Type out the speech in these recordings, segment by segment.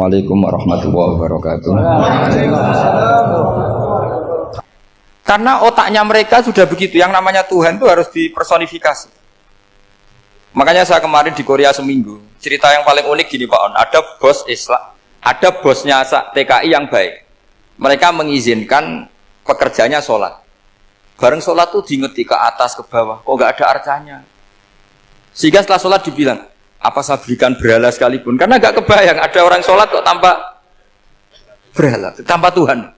Assalamualaikum warahmatullahi wabarakatuh. Karena otaknya mereka sudah begitu, yang namanya Tuhan itu harus dipersonifikasi. Makanya saya kemarin di Korea seminggu, cerita yang paling unik gini Pak On, ada bos Islam, ada bosnya TKI yang baik. Mereka mengizinkan pekerjanya sholat. Bareng sholat tuh diingeti ke atas ke bawah, kok nggak ada arcanya. Sehingga setelah sholat dibilang, apa saya berikan berhala sekalipun? Karena nggak kebayang ada orang sholat kok tanpa berhala, tanpa Tuhan.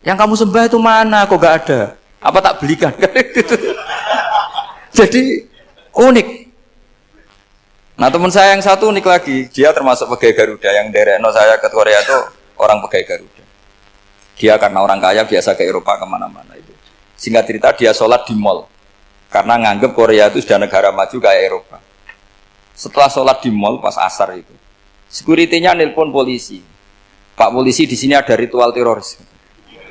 Yang kamu sembah itu mana? Kok nggak ada? Apa tak belikan? Jadi unik. Nah teman saya yang satu unik lagi, dia termasuk pegawai Garuda yang derekno saya ke Korea itu orang pegawai Garuda. Dia karena orang kaya biasa ke Eropa kemana-mana itu. Singkat cerita dia sholat di mall karena nganggep Korea itu sudah negara maju kayak Eropa. Setelah sholat di mall pas asar itu, security-nya nelpon polisi. Pak polisi di sini ada ritual teroris.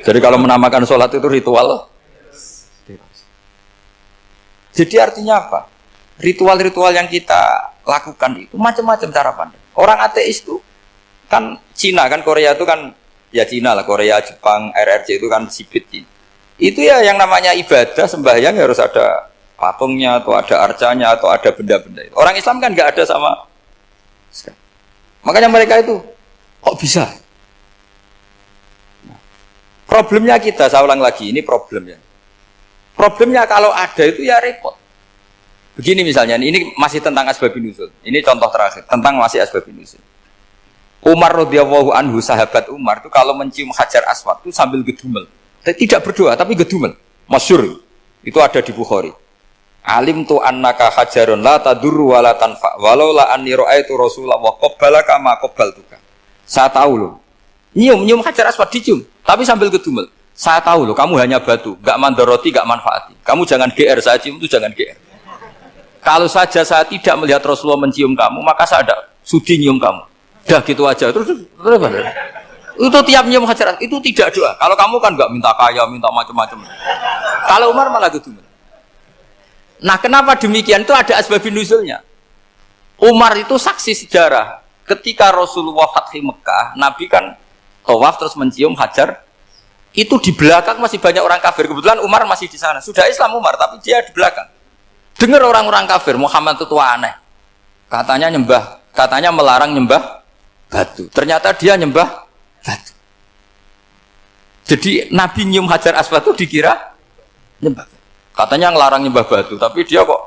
Jadi kalau menamakan sholat itu ritual teroris. Jadi artinya apa? Ritual-ritual yang kita lakukan itu macam-macam cara pandang. Orang ateis itu kan Cina kan Korea itu kan ya Cina lah, Korea, Jepang, RRC itu kan sipit Cina. Itu ya yang namanya ibadah sembahyang harus ada patungnya atau ada arcanya atau ada benda-benda itu. Orang Islam kan nggak ada sama sekali. Makanya mereka itu kok bisa? Nah, problemnya kita, saya ulang lagi, ini problemnya. Problemnya kalau ada itu ya repot. Begini misalnya, ini masih tentang asbabun nuzul. Ini contoh terakhir tentang masih asbabun nuzul. Umar radhiyallahu anhu, sahabat Umar itu kalau mencium Hajar Aswad itu sambil gedumel. Tidak berdoa tapi gedumel. Masyhur. Itu ada di Bukhari. Alim tu annaka hajarun la tadurru wa la tanfa walau la anni ra'aitu rasulullah wa qabbalaka ma qabbaltuka. Saya tahu loh. Nyium Hajar Aswad dicium tapi sambil gedumel. Saya tahu loh kamu hanya batu, enggak mandoroti, enggak manfaati. Kamu jangan GR, saya cium itu jangan GR. Kalau saja saya tidak melihat Rasulullah mencium kamu, maka saya ada sudi nyium kamu. Dah gitu aja. Terus itu tiap nyium Hajar Aswad itu tidak doa. Kalau kamu kan enggak minta kaya, minta macam-macam. Kalau Umar malah gedumel. Nah kenapa demikian? Itu ada asbabun nuzulnya. Umar itu saksi sejarah. Ketika Rasulullah Fathi Mekah, Nabi kan tawaf terus mencium Hajar. Itu di belakang masih banyak orang kafir. Kebetulan Umar masih di sana. Sudah Islam Umar, tapi dia di belakang. Dengar orang-orang kafir, Muhammad itu tua aneh. Katanya melarang nyembah batu. Ternyata dia nyembah batu. Jadi Nabi nyium Hajar Aswad itu dikira nyembah batu. Katanya ngelarang nyembah batu, tapi dia kok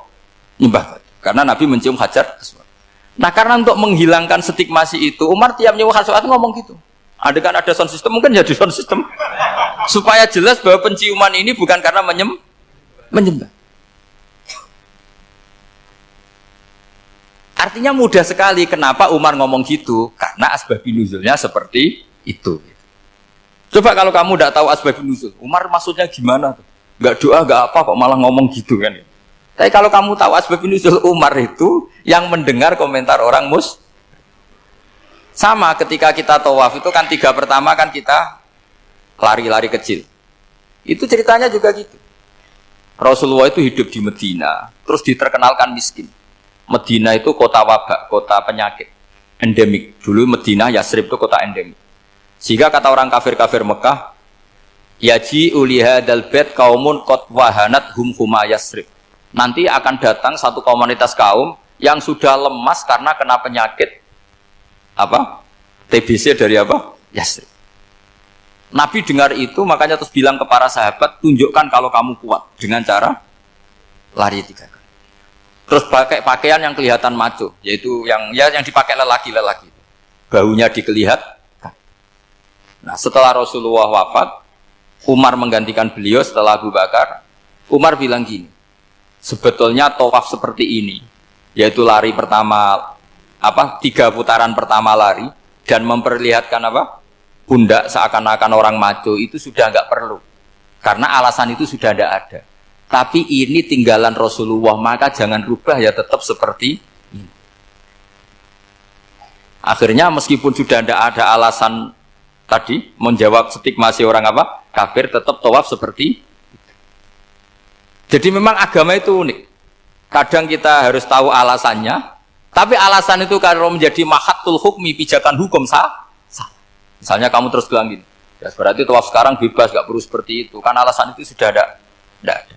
nyembah batu. Karena Nabi mencium Hajar Aswad. Nah karena untuk menghilangkan stigmasi itu, Umar tiap nyium Hajar Aswad ngomong gitu. Kan ada sound system, mungkin jadi sound system. Supaya jelas bahwa penciuman ini bukan karena menyembah. Artinya mudah sekali kenapa Umar ngomong gitu. Karena asbabun nuzulnya seperti itu. Coba kalau kamu tidak tahu asbabun nuzul, Umar maksudnya gimana tuh? Enggak doa, enggak apa kok malah ngomong gitu kan. Tapi kalau kamu tahu asbabun nuzul Umar itu yang mendengar komentar orang sama ketika kita tawaf itu kan 3 pertama kan kita lari-lari kecil. Itu ceritanya juga gitu. Rasulullah itu hidup di Medina, terus diterkenalkan miskin. Medina itu kota wabak, kota penyakit, endemik. Dulu Medina, Yasrib itu kota endemik. Sehingga kata orang kafir-kafir Mekah, yaji ulihadal bait kaumun qad wahanat huma Yasrib. Nanti akan datang satu komunitas kaum yang sudah lemas karena kena penyakit TBC dari Yasrib. Nabi dengar itu makanya terus bilang ke para sahabat, tunjukkan kalau kamu kuat dengan cara lari 3 kali. Terus pakai pakaian yang kelihatan maco, yaitu yang dipakai lelaki-lelaki. Bahunya dikelihatan. Nah, setelah Rasulullah wafat, Umar menggantikan beliau setelah Abu Bakar. Umar bilang gini, sebetulnya tawaf seperti ini, yaitu lari pertama 3 putaran pertama lari dan memperlihatkan pundak seakan-akan orang maco itu sudah enggak perlu. Karena alasan itu sudah tidak ada. Tapi ini tinggalan Rasulullah, maka jangan rubah ya tetap seperti ini. Akhirnya meskipun sudah tidak ada alasan tadi menjawab stigmasi orang kafir, tetap tawaf seperti itu. Jadi memang agama itu unik. Kadang kita harus tahu alasannya, Tapi alasan itu kalau menjadi mahatul hukmi, pijakan hukum sah. Misalnya kamu terus bilang gini, ya berarti tawaf sekarang bebas, nggak perlu seperti itu. Kan alasan itu sudah ada. Tidak ada.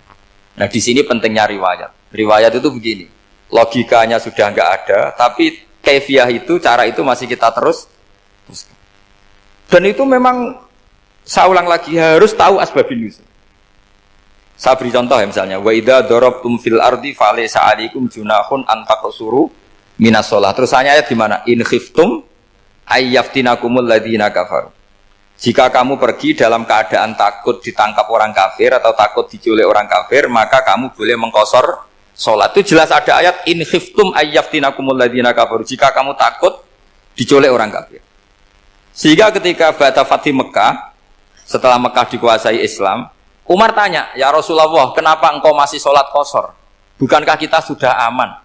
Nah di sini pentingnya riwayat. Riwayat itu begini, logikanya sudah nggak ada, tapi kaifiah itu, cara itu masih kita terus. Dan itu memang, saya ulang lagi, harus tahu asbabun nuzul. Saya beri contoh ya misalnya, wa idza darabtum fil ardi falaysa 'alaikum junahun an taqsuru minas shalah. Terus ayat di mana? In khiftum ayyaftinakumul ladzina kafaru. Jika kamu pergi dalam keadaan takut ditangkap orang kafir atau takut diculik orang kafir, maka kamu boleh mengqasar salat. Itu jelas ada ayat in khiftum ayyaftinakumul ladzina kafaru. Jika kamu takut diculik orang kafir. Sehingga ketika ba'da fathi Mekah, setelah Mekah dikuasai Islam, Umar tanya, ya Rasulullah, kenapa engkau masih sholat qasar? Bukankah kita sudah aman?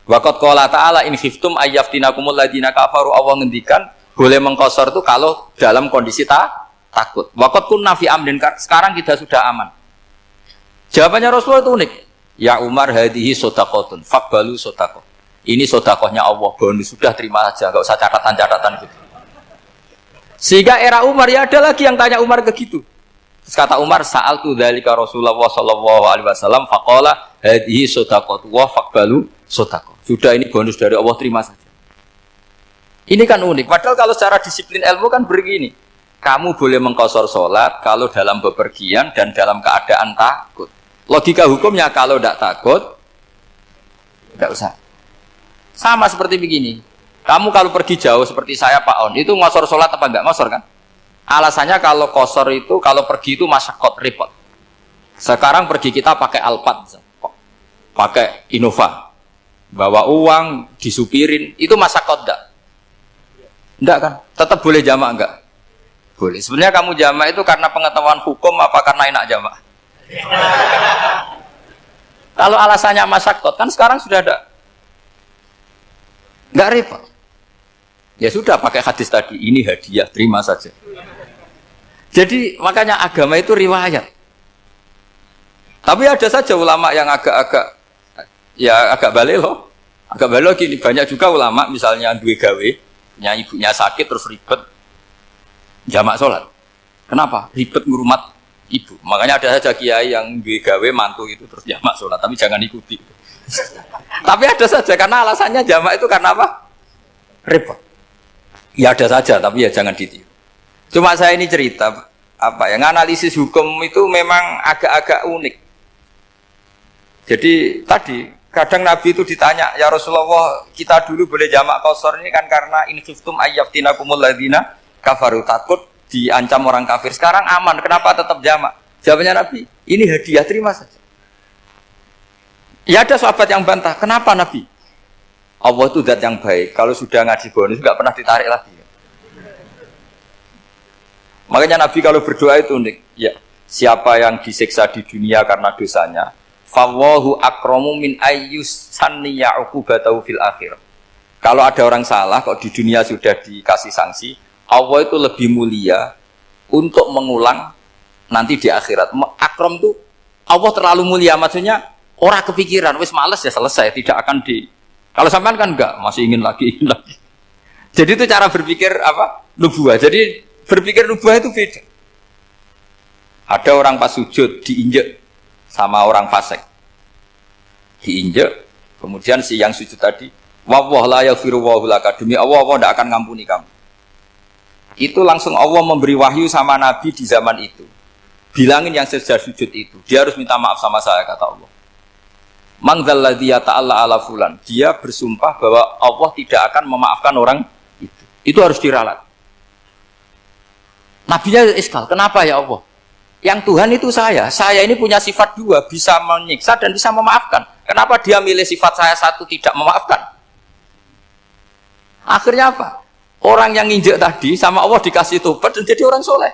Waqad qala ta'ala in khiftum ayyaftinakumul ladzina kafaru. Allah ngendikan boleh mengqasar itu kalau dalam kondisi takut. Waqad kunna fi amrin, sekarang kita sudah aman. Jawabannya Rasulullah itu unik. Ya Umar, hadihi shadaqatun faqbalu shadaqah. Ini sedekahnya Allah, bonus, sudah terima saja, enggak usah catatan-catatan gitu. Sehingga era Umar ya ada lagi yang tanya Umar ke gitu. Terus kata Umar, sa'altu dzalika Rasulullah sallallahu alaihi wasallam faqala hadhihi shadaqatu wa faqbalu shadaqah. Sudah ini bonus dari Allah, terima saja. Ini kan unik. Padahal kalau secara disiplin ilmu kan begini. Kamu boleh mengqasar salat kalau dalam bepergian dan dalam keadaan takut. Logika hukumnya kalau tidak takut tidak usah. Sama seperti begini. Kamu kalau pergi jauh seperti saya Pak On, itu ngosor sholat apa enggak? Ngosor kan? Alasannya kalau kosor itu, kalau pergi itu masyakot, repot. Sekarang pergi kita pakai Alphard, pakai Innova, bawa uang, disupirin, itu masyakot enggak? Enggak kan? Tetap boleh jamak enggak? Boleh. Sebenarnya kamu jamak itu karena pengetahuan hukum apa karena enak jamak? Kalau alasannya masyakot, kan sekarang sudah ada. Enggak repot. Ya sudah pakai hadis tadi, ini hadiah, terima saja. Jadi makanya agama itu riwayat. Tapi ada saja ulama yang agak balik loh. Agak balik loh gini, banyak juga ulama misalnya duwe gawe, ibunya sakit terus ribet jamak sholat. Kenapa? Ribet ngurumat ibu. Makanya ada saja kiai yang duwe gawe mantu itu terus jamak sholat, tapi jangan ikuti. Tapi ada saja karena alasannya jamak itu karena apa? Repot. Ya ada saja, tapi ya jangan ditiru. Cuma saya ini cerita apa yang analisis hukum itu memang agak-agak unik. Jadi tadi kadang Nabi itu ditanya, ya Rasulullah, kita dulu boleh jamak qasar ini kan karena in khiftum ayyaftinakumul ladzina kafaru, takut diancam orang kafir. Sekarang aman, kenapa tetap jamak? Jawabannya Nabi, ini hadiah, terima saja. Ya ada sahabat yang bantah, kenapa Nabi? Allah itu zat yang baik, kalau sudah ngaji bonus nggak pernah ditarik lagi. Makanya Nabi kalau berdoa itu unik, ya siapa yang disiksa di dunia karena dosanya, fawahu akramu min ayyus sanniya uqubatahu fil akhir. Kalau ada orang salah kok di dunia sudah dikasih sanksi, Allah itu lebih mulia untuk mengulang nanti di akhirat. Akram itu Allah terlalu mulia, maksudnya orang kepikiran, wis males ya selesai, tidak akan di. Kalau sampean kan enggak, masih ingin lagi. Jadi itu cara berpikir apa? Nubuah. Jadi berpikir nubuah itu beda. Ada orang pas sujud diinjek sama orang fasik. Diinjek, kemudian si yang sujud tadi, wallahu la yaghfiru wallahu laka, demi Allah tidak akan ngampuni kamu. Itu langsung Allah memberi wahyu sama Nabi di zaman itu. Bilangin yang sedang sujud itu, dia harus minta maaf sama saya, kata Allah. Man dzalladzi yata'alla ala fulan, dia bersumpah bahwa Allah tidak akan memaafkan orang itu. Itu harus diralat. Nabinya iskal, kenapa ya Allah? Yang Tuhan itu saya ini punya sifat dua, bisa menyiksa dan bisa memaafkan. Kenapa dia milih sifat saya satu tidak memaafkan? Akhirnya apa? Orang yang nginjek tadi sama Allah dikasih tobat dan jadi orang soleh.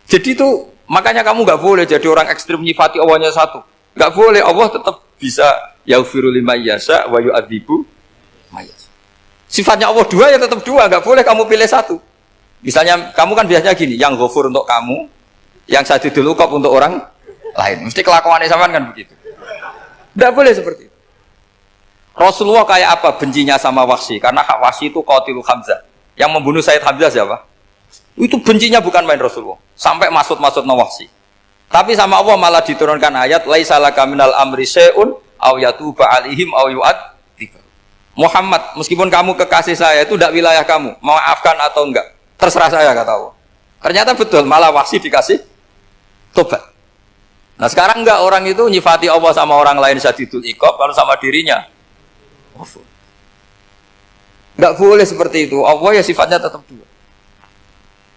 Jadi itu makanya kamu nggak boleh jadi orang ekstrim nyifati Allahnya satu. Nggak boleh, Allah tetap bisa yaghfiru liman yasha wa yu'adzibu may yasha. Sifatnya Allah dua ya tetap dua, nggak boleh kamu pilih satu. Misalnya kamu kan biasanya gini, yang ghafur untuk kamu, yang sadidul uqab untuk orang lain. Mesti kelakuannya sama kan begitu. Nggak boleh seperti itu. Rasulullah kayak apa bencinya sama Wahsy? Karena Wahsy itu qatilu Hamzah. Yang membunuh Sayyid Hamzah siapa? Itu bencinya bukan main Rasulullah. Sampai maksud-maksud Wahsy. Tapi sama Allah malah diturunkan ayat laisa laka minal amri syai'un aw yatuba alaihim aw yu'adzib. Muhammad, meskipun kamu kekasih saya itu tidak wilayah kamu, maafkan atau enggak, terserah saya kata Allah. Ternyata betul, malah Wahsy dikasih tobat. Nah sekarang enggak, orang itu nyifati Allah sama orang lain syadidul iqab, lalu sama dirinya enggak boleh seperti itu. Allah ya sifatnya tetap dua.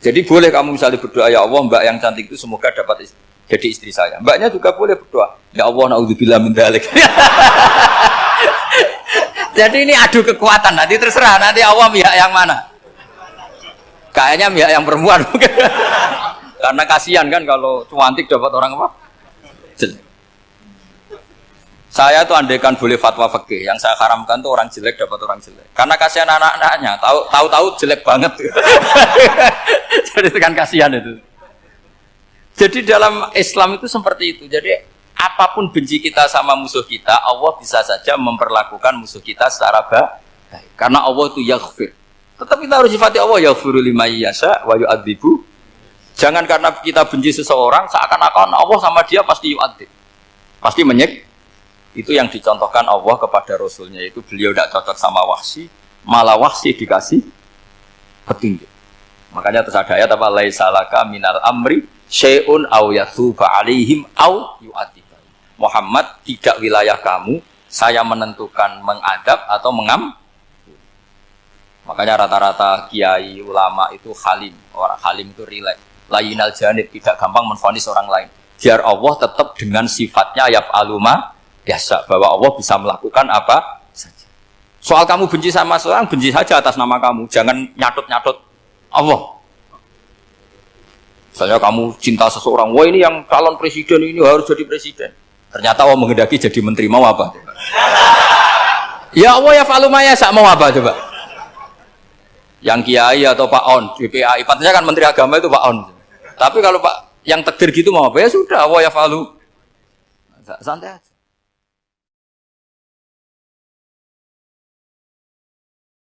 Jadi boleh kamu misalnya berdoa, ya Allah mbak yang cantik itu semoga dapat jadi istri saya. Mbaknya juga boleh berdoa, ya Allah naudzubillah min dzalik. Jadi ini adu kekuatan, nanti terserah nanti Allah pihak yang mana. Kayaknya pihak yang perempuan mungkin. Karena kasihan kan kalau cantik dapat orang apa? Jelek. Saya tuh andaikan boleh fatwa fikih, yang saya haramkan tuh orang jelek dapat orang jelek. Karena kasihan anak-anaknya, tahu-tahu jelek banget. Jadi itu kan kasihan itu. Jadi dalam Islam itu seperti itu. Jadi apapun benci kita sama musuh kita, Allah bisa saja memperlakukan musuh kita secara baik. Karena Allah itu yaghfir. Tetapi kita harus sifati Allah yaghfiru liman yasha wa yu'adzibu. Jangan karena kita benci seseorang seakan-akan Allah sama dia pasti yu'adzib. Pasti menyek. Itu yang dicontohkan Allah kepada Rasulnya, itu beliau tidak cocok sama Wahsy, malah Wahsy dikasih petunjuk. Makanya terus ada ayat apa laisa laka minal amri syai'un aw yatuba alaihim aw yu'adzib. Muhammad, tidak wilayah kamu, saya menentukan mengadab atau mengam. Makanya rata-rata kiai ulama itu halim. Orang halim itu rileks, layinal janib, tidak gampang menvonis orang lain. Biar Allah tetap dengan sifatnya yaf'alu ma biasa, bahwa Allah bisa melakukan apa saja. Soal kamu benci sama seorang, benci saja atas nama kamu, jangan nyatut-nyatut Allah. Misalnya kamu cinta seseorang, wah ini yang calon presiden ini harus jadi presiden. Ternyata Allah menghendaki jadi menteri, mau apa? Ya Allah ya falumaya, mau apa coba? Yang kiai atau Pak On, BPAI, patutnya kan menteri agama itu Pak On. Tapi kalau Pak yang takdir gitu mau apa, ya sudah Allah ya falu. Santai aja.